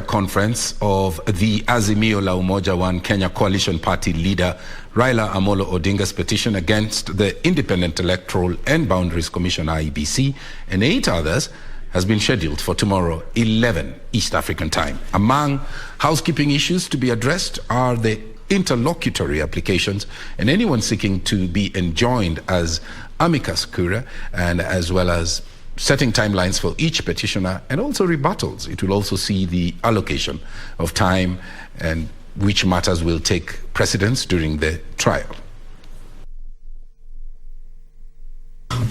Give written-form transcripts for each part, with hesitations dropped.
Conference of the Azimio La Umoja One Kenya Coalition Party leader Raila Amolo Odinga's petition against the Independent Electoral and Boundaries Commission IEBC and 8 others has been scheduled for tomorrow, 11 East African time. Among housekeeping issues to be addressed are the interlocutory applications and anyone seeking to be enjoined as amicus curiae, and as well as setting timelines for each petitioner and also rebuttals. It will also see the allocation of time and which matters will take precedence during the trial.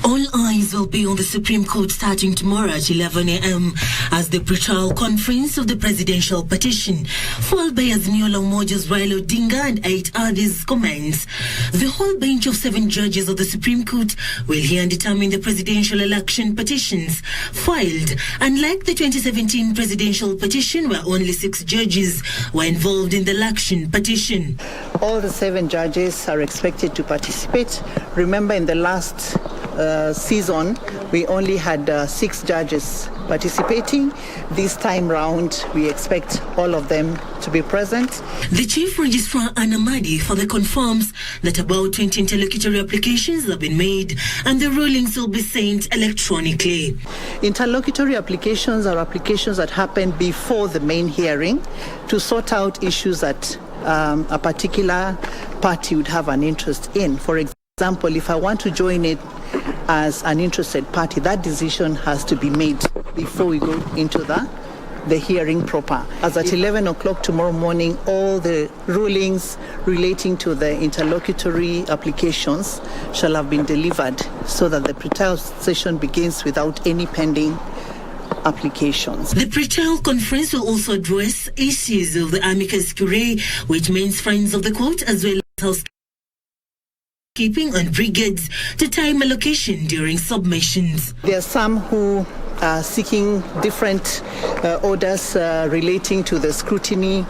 All eyes will be on the Supreme Court starting tomorrow at 11 a.m. as the pre-trial conference of the presidential petition, followed by Azimio La Umoja's Raila Odinga and 8 others, commence. The whole bench of 7 judges of the Supreme Court will hear and determine the presidential election petitions filed. Unlike the 2017 presidential petition, where only 6 judges were involved in the election petition. All the 7 judges are expected to participate. Remember, in the last season, we only had 6 judges participating. This time round, we expect all of them to be present. The Chief Registrar Anamadi further confirms that about 20 interlocutory applications have been made and the rulings will be sent electronically. Interlocutory applications are applications that happen before the main hearing to sort out issues that a particular party would have an interest in. For example, if I want to join it as an interested party, that decision has to be made before we go into the hearing proper. As at 11 o'clock tomorrow morning, all the rulings relating to the interlocutory applications shall have been delivered so that the pre-trial session begins without any pending applications. The pre-trial conference will also address issues of the amicus curiae, which means friends of the court, as well as housekeeping and brigades to time allocation during submissions. There are some who are seeking different orders relating to the scrutiny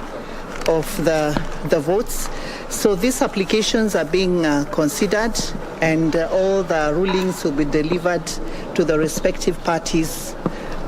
of the votes. So these applications are being considered, and all the rulings will be delivered to the respective parties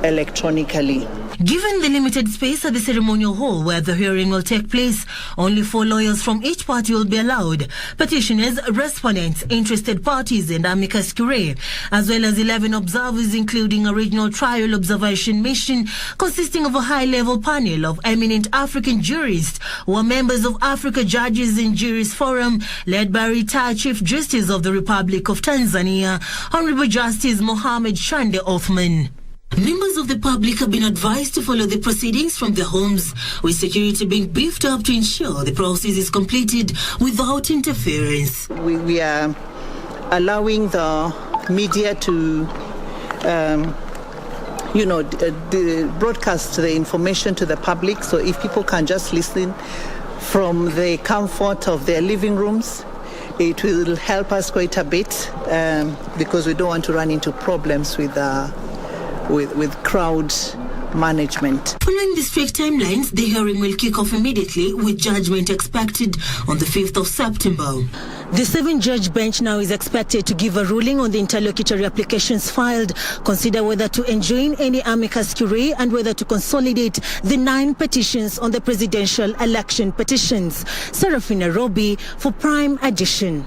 electronically. Given the limited space at the ceremonial hall where the hearing will take place, only 4 lawyers from each party will be allowed. Petitioners, respondents, interested parties and amicus curiae, as well as 11 observers, including a regional trial observation mission consisting of a high-level panel of eminent African jurists who are members of Africa Judges and Juries Forum, led by retired Chief Justice of the Republic of Tanzania, Honorable Justice Mohammed Shande Othman. Members of the public have been advised to follow the proceedings from their homes, with security being beefed up to ensure the process is completed without interference. We are allowing the media to broadcast the information to the public, so if people can just listen from the comfort of their living rooms, it will help us quite a bit because we don't want to run into problems with crowd management. Following the strict timelines, the hearing will kick off immediately, with judgment expected on the 5th of September. The 7-judge bench now is expected to give a ruling on the interlocutory applications filed, consider whether to enjoin any amicus curiae and whether to consolidate the 9 petitions on the presidential election petitions. Serafina Robi for Prime Edition.